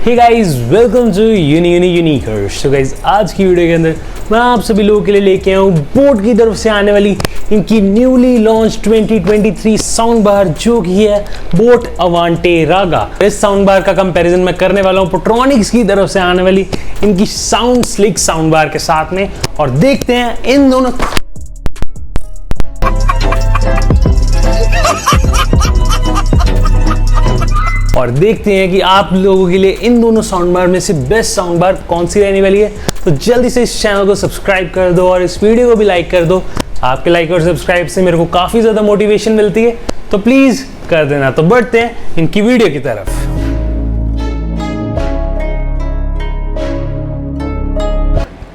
Hey guys, welcome to Unicorns. तो guys, आज की वीडियो के अंदर मैं आप सभी लोगों के लिए लेके आया हूँ बोट की तरफ से आने वाली इनकी न्यूली लॉन्च 2023 साउंड बार, जो कि है बोट अवांटे रागा। इस साउंड बार का कंपैरिजन मैं करने वाला हूँ पोट्रॉनिक्स की तरफ से आने वाली इनकी साउंड स्लिक साउंड बार के साथ में, और देखते हैं इन दोनों कि आप लोगों के लिए इन दोनों साउंड बार में से बेस्ट साउंड बार कौन सी रहने वाली है। तो जल्दी से इस चैनल को सब्सक्राइब कर दो और इस वीडियो को भी लाइक कर दो। आपके लाइक और सब्सक्राइब से मेरे को काफ़ी ज़्यादा मोटिवेशन मिलती है, तो प्लीज़ कर देना। तो बढ़ते हैं इनकी वीडियो की तरफ।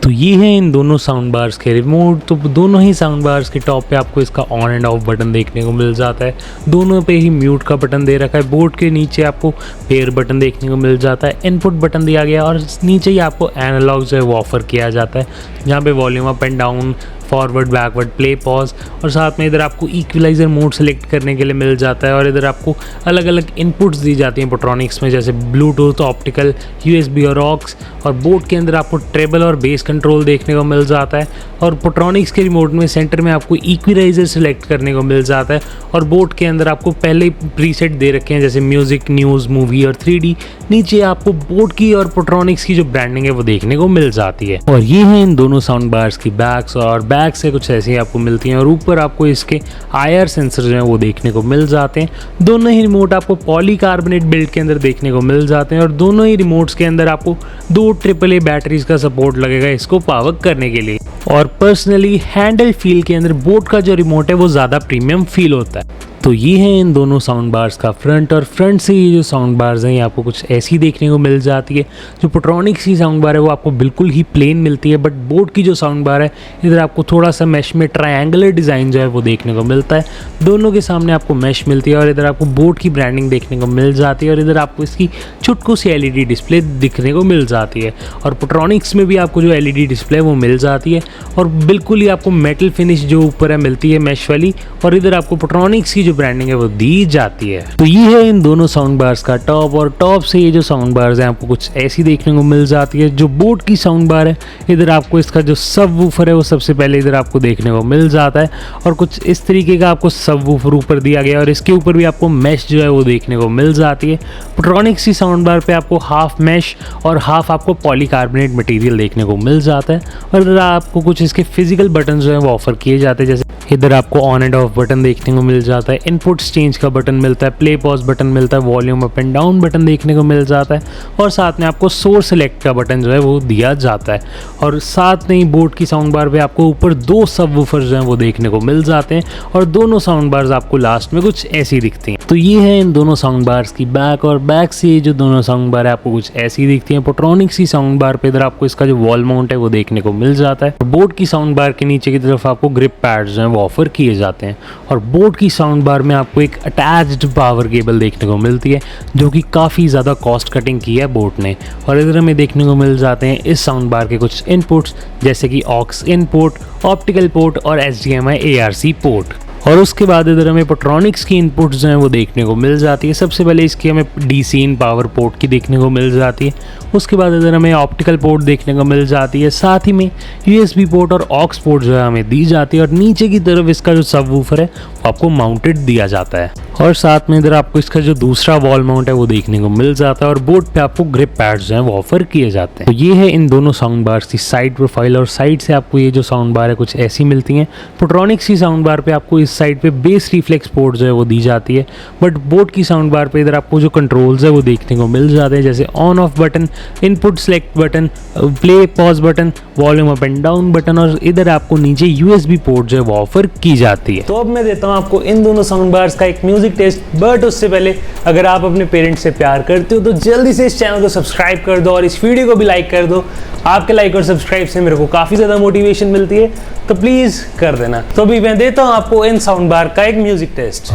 तो ये है इन दोनों साउंड बार्स के रिमोट। तो दोनों ही साउंड बार्स के टॉप पे आपको इसका ऑन एंड ऑफ बटन देखने को मिल जाता है। दोनों पे ही म्यूट का बटन दे रखा है। बोर्ड के नीचे आपको पेयर बटन देखने को मिल जाता है, इनपुट बटन दिया गया और नीचे ही आपको एनालॉग जो है वो ऑफर किया जाता है, जहाँ पे volume up and down, forward, backward, play, pause, और साथ में इधर आपको इक्वलाइजर मोड सेलेक्ट करने के लिए मिल जाता है। और इधर आपको अलग अलग इनपुट्स दी जाती हैं पोट्रॉनिक्स में, जैसे ब्लूटूथ, ऑप्टिकल, यूएसबी और ऑक्स। और बोट के अंदर आपको ट्रेबल और बेस कंट्रोल देखने को मिल जाता है। और पोट्रॉनिक्स के रिमोट में सेंटर में आपको इक्वलाइजर सेलेक्ट करने को मिल जाता है। और बोट के अंदर आपको पहले प्रीसेट दे रखे हैं, जैसे म्यूजिक, न्यूज़, मूवी और 3D। नीचे आपको बोट की और पोट्रॉनिक्स की जो ब्रांडिंग है वो देखने को मिल जाती है। और ये है इन दोनों साउंड बार्स की बैक्स, और बैक से कुछ ऐसी आपको मिलती हैं। और ऊपर आपको इसके IR सेंसर जो हैं वो देखने को मिल जाते हैं। दोनों ही रिमोट आपको पॉलीकार्बोनेट बिल्ड के अंदर देखने को मिल जाते हैं। और दोनों ही रिमोट्स के अंदर आपको 2 AAA बैटरीज का सपोर्ट लगेगा इसको पावर करने के लिए। और पर्सनली हैंडल फील के अंदर बोट का जो रिमोट है वो ज़्यादा प्रीमियम फील होता है। तो ये है इन दोनों साउंड बार्स का फ्रंट। और फ्रंट से ये जो साउंड बार्स हैं ये आपको कुछ ऐसी देखने को मिल जाती है। जो पोट्रॉनिक्स की साउंड बार है वो आपको बिल्कुल ही प्लेन मिलती है, बट बोट की जो साउंड बार है इधर आपको थोड़ा सा मैश में ट्रायंगुलर डिज़ाइन जो है वो देखने को मिलता है। दोनों के सामने आपको मैश मिलती है और इधर आपको बोट की ब्रांडिंग देखने को मिल जाती है। और इधर आपको इसकी चुटकू सी LED डिस्प्ले दिखने को मिल जाती है। और पोट्रॉनिक्स में भी आपको जो LED डिस्प्ले वो मिल जाती है, और बिल्कुल ही आपको मेटल फिनिश जो ऊपर है मिलती है मैश वाली। और इधर आपको पोट्रॉनिक्स की जो ब्रांडिंग है वो दी जाती है। तो ये है इन दोनों साउंड बार्स का टॉप। और टॉप से ये जो साउंड बार्स हैं आपको कुछ ऐसी देखने को मिल जाती है। जो बोट की साउंड बार है इधर आपको इसका जो सबवूफर है वो सबसे पहले इधर आपको देखने को मिल जाता है, और कुछ इस तरीके का आपको सबवूफर ऊपर दिया गया है। और इसके ऊपर भी आपको मैश जो है वो देखने को मिल जाती है। पोट्रॉनिक्स की साउंड बार पे आपको हाफ मैश और हाफ आपको पॉलीकार्बोनेट मटेरियल देखने को मिल जाता है। और इधर आपको कुछ इसके फिजिकल बटन जो है वो ऑफर किए जाते हैं, जैसे इधर आपको ऑन एंड ऑफ बटन देखने को मिल जाता है, इनपुट चेंज का बटन मिलता है, प्ले पॉज बटन मिलता है, volume up and down button देखने को मिल जाता है, और साथ में आपको सोर्स सेलेक्ट का बटन जो है वो दिया जाता है। और साथ में ही बोट की साउंड बार पे आपको ऊपर 2 सबवूफर जो हैं वो देखने को मिल जाते हैं। और दोनों साउंड बार्स आपको लास्ट में कुछ ऐसी दिखती हैं। तो ये है इन दोनों साउंड बार्स की बैक। और बैक से ये जो दोनों साउंड बार है आपको कुछ ऐसी दिखती हैं। पोट्रॉनिक्स की साउंड बार पे इधर आपको इसका जो वॉल माउंट है वो देखने को मिल जाता है। बोट की साउंड बार के नीचे की तरफ आपको ग्रिप पैड्स जो हैं वो ऑफर किए जाते हैं। और बोट की साउंड बार में आपको एक अटैच्ड पावर केबल देखने को मिलती है, जो कि काफ़ी ज़्यादा कॉस्ट कटिंग की है बोट ने। और इधर हमें देखने को मिल जाते हैं इस साउंड बार के कुछ इनपुट्स, जैसे कि ऑक्स इनपुट, ऑप्टिकल पोर्ट और HDMI ARC पोर्ट। और उसके बाद इधर हमें पोट्रॉनिक्स की इनपुट्स जो हैं वो देखने को मिल जाती है। सबसे पहले इसकी हमें DC इन पावर पोर्ट की देखने को मिल जाती है। उसके बाद इधर हमें ऑप्टिकल पोर्ट देखने को मिल जाती है। साथ ही में USB पोर्ट और ऑक्स पोर्ट जो है हमें दी जाती है। और नीचे की तरफ इसका जो सबवूफर है वो आपको माउंटेड दिया जाता है। और साथ में इधर आपको इसका जो दूसरा वॉल माउंट है वो देखने को मिल जाता है। और बोर्ड पे आपको ग्रिप पैड्स जो हैं वो ऑफर किए जाते हैं। तो ये है इन दोनों साउंड बार्स की साइड प्रोफाइल। और साइड से आपको ये जो साउंड बार है कुछ ऐसी मिलती हैं। पोट्रॉनिक्स की साउंड बार पे आपको इस साइड पे बेस रिफ्लेक्स पोर्ट जो है वो दी जाती है, बट बोट की साउंड बार पे इधर आपको जो कंट्रोल्स है वो देखने को मिल जाते हैं, जैसे on off button, input select button, play pause button, volume up and down button. और इधर आपको नीचे USB पोर्ट जो है वो ऑफर की जाती है। तो अब मैं देता हूँ आपको इन दोनों साउंड बार्स का एक म्यूजिक टेस्ट, बट उससे पहले अगर आप अपने पेरेंट्स से प्यार करते हो तो जल्दी से इस चैनल को सब्सक्राइब कर दो और इस वीडियो को भी लाइक कर दो। आपके लाइक और सब्सक्राइब से मेरे को काफ़ी ज़्यादा मोटिवेशन मिलती है, तो प्लीज़ कर देना। तो अभी मैं देता हूँ आपको इन साउंड बार का एक म्यूजिक टेस्ट।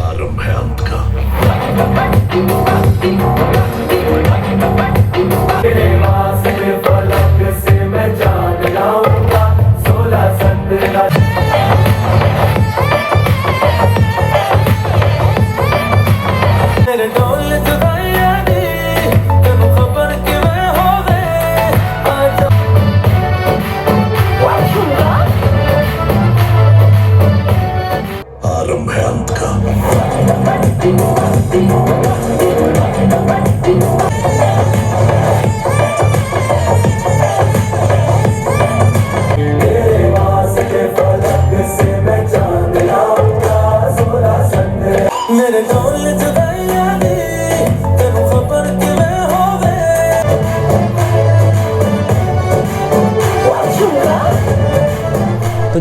मेरे ढोल जुदाई आनी, तेनू खबर कि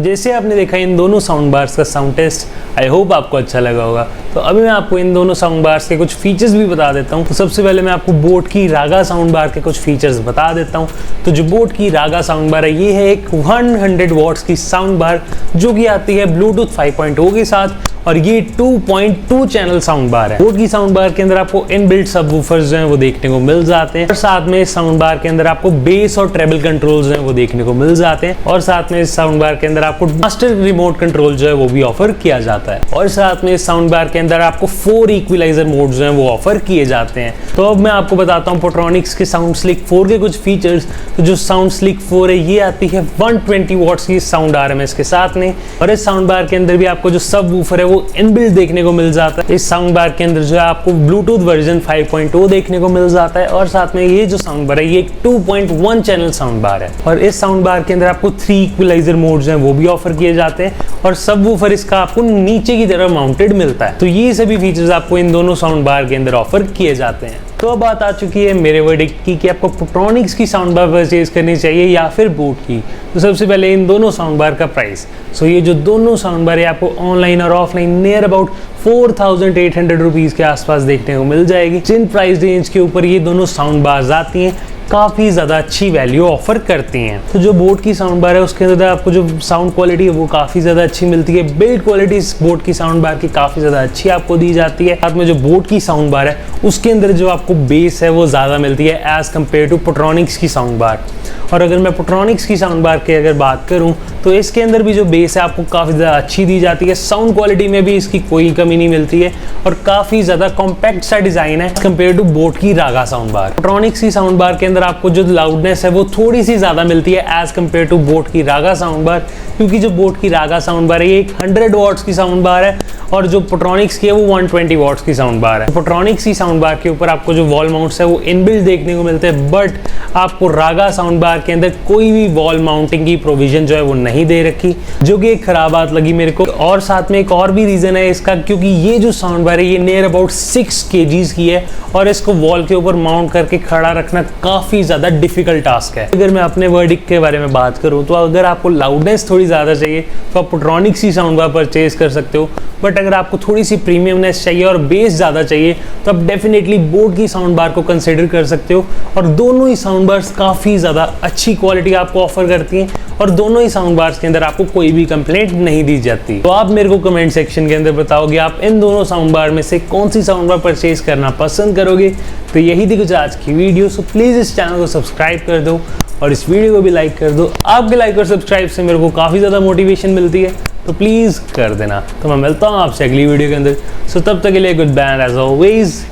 जैसे आपने देखा इन दोनों साउंड बार्स का साउंड टेस्ट, आई होप आपको अच्छा लगा होगा। तो अभी मैं आपको इन दोनों साउंड बार्स के कुछ फीचर्स भी बता देता हूँ। तो सबसे पहले मैं आपको बोट की रागा साउंड बार के कुछ फीचर्स बता देता हूँ। तो जो बोट की रागा साउंड बार है, ये है एक 100 वॉट्स की साउंड बार जो कि आती है ब्लूटूथ 5.0 के साथ, और ये 2.2 चैनल साउंड बार है। बोट की साउंड बार के अंदर आपको इनबिल्ट सबवूफर्स जो हैं वो देखने को मिल जाते हैं, और साथ में इस साउंड बार के अंदर आपको बेस और ट्रेबल कंट्रोल्स हैं वो देखने को मिल जाते हैं, और साथ में इस साउंड बार के अंदर आपको मास्टर रिमोट कंट्रोल जो है वो भी ऑफर किया जाता है, और साथ में इस साउंड बार के अंदर आपको 4 इक्विलाइजर मोड जो हैं वो ऑफर किए जाते हैं। तो अब मैं आपको बताता हूँ पोट्रॉनिक्स के साउंड स्लिक 4 के कुछ फीचर्स। तो जो साउंड स्लिक 4 है, ये आती है 120 वॉट्स की साउंड RMS के साथ में, और इस साउंड बार के अंदर भी आपको जो सबवूफर है वो इनबिल्ट देखने को मिल जाता है। इस साउंड बार के अंदर जो है आपको ब्लूटूथ वर्जन 5.0 देखने को मिल जाता है, और साथ में ये जो साउंड बार है ये एक 2.1 चैनल साउंड बार है, और इस साउंड बार के अंदर आपको 3 इक्विलाइजर मोड्स हैं वो भी ऑफर किए जाते हैं, और सबवूफर इसका आपको नीचे की तरफ माउंटेड मिलता है। तो ये सभी फीचर्स आपको इन दोनों साउंड बार के अंदर ऑफर किए जाते हैं। तो अब बात आ चुकी है मेरे वर्डिक्ट की कि आपको पोट्रॉनिक्स की साउंड बार परचेज करनी चाहिए या फिर बोट की। तो सबसे पहले इन दोनों साउंड बार का प्राइस। सो ये जो दोनों साउंड बार है आपको ऑनलाइन और ऑफलाइन नियर अबाउट 4800 रुपीज़ के आसपास देखने को मिल जाएगी। जिन प्राइस रेंज के ऊपर ये दोनों साउंड बार्स आती हैं काफ़ी ज़्यादा अच्छी वैल्यू ऑफर करती हैं। तो जो बोट की साउंड बार है उसके अंदर आपको जो साउंड क्वालिटी है वो काफ़ी ज़्यादा अच्छी मिलती है। बिल्ड क्वालिटी इस बोट की साउंड बार की काफ़ी ज़्यादा अच्छी आपको दी जाती है। साथ में जो बोट की साउंड बार है उसके अंदर जो आपको बेस है वो ज़्यादा मिलती है एज़ कम्पेयर टू पोट्रॉनिक्स की साउंड बार। और अगर मैं पोट्रॉनिक्स की साउंड बार की अगर बात करूं तो इसके अंदर भी जो बेस है आपको काफ़ी ज़्यादा अच्छी दी जाती है। साउंड क्वालिटी में भी इसकी कोई कमी नहीं मिलती है, और काफ़ी ज़्यादा कॉम्पैक्ट सा डिज़ाइन है कंपेयर टू बोट की रागा साउंड बार। पोट्रॉनिक्स की साउंड बार के अंदर आपको जो लाउडनेस है वो थोड़ी सी ज़्यादा मिलती है एज़ कम्पेयर टू बोट की रागा साउंड बार, क्योंकि जो बोट की रागा साउंड बार है ये एक 100 वॉट्स की साउंड बार है, और जो पोट्रॉनिक्स की है वो 120 वॉट्स की साउंड बार है। पोट्रॉनिक्स की साउंड बार के ऊपर आपको जो वॉल माउंट्स है वो इनबिल्ट देखने को मिलते हैं, बट आपको रागा साउंड बार के अंदर कोई भी वॉल माउंटिंग की प्रोविजन जो है वो नहीं दे रखी, जो कि एक खराब बात लगी मेरे को। और साथ में एक और भी रीजन है इसका, क्योंकि ये जो साउंड बार है ये नियर अबाउट 6 kgs की है, और इसको वॉल के ऊपर माउंट करके खड़ा रखना काफ़ी ज़्यादा डिफिकल्ट टास्क है। अगर मैं अपने वर्डिक्ट के बारे में बात करूँ तो अगर आपको लाउडनेस थोड़ी ज़्यादा चाहिए तो आप पोट्रॉनिक्स की साउंड बार परचेज कर सकते हो, बट अगर आपको थोड़ी सी प्रीमियमनेस चाहिए और बेस ज़्यादा चाहिए तो आप डेफिनेटली बोट की साउंड बार को कंसिडर कर सकते हो। और दोनों ही साउंड बार्स काफ़ी ज़्यादा अच्छी क्वालिटी आपको ऑफर करती हैं, और दोनों ही साउंड बार्स के अंदर आपको कोई भी कंप्लेंट नहीं दी जाती। तो आप मेरे को कमेंट सेक्शन के अंदर बताओगे आप इन दोनों साउंड बार में से कौन सी साउंड बार परचेज करना पसंद करोगे। तो यही थी कुछ आज की वीडियो। सो प्लीज़ इस चैनल को सब्सक्राइब कर दो और इस वीडियो को भी लाइक कर दो। आपके लाइक और सब्सक्राइब से मेरे को काफ़ी ज़्यादा मोटिवेशन मिलती है, तो प्लीज़ कर देना। तो मैं मिलता हूँ आपसे अगली वीडियो के अंदर। सो तब तक के लिए goodbye as always,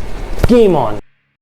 game on.